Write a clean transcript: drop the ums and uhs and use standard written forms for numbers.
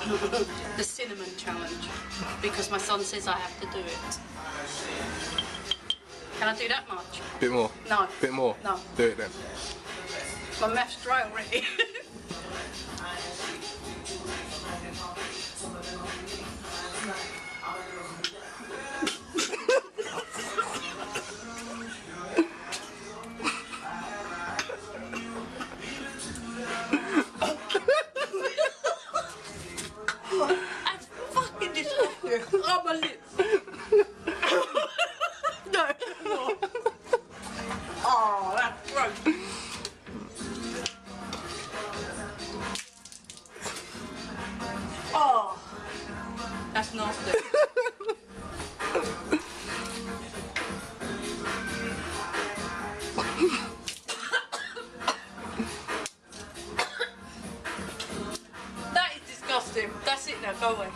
The cinnamon challenge, because my son says I have to do it. Can I do that much? Bit more. No. Bit more. No. Do it then. My mouth's dry already. That's fucking disgusting. Oh, my lips. No. Oh, that's gross. Oh, that's nasty. That is disgusting. That's it now, go away.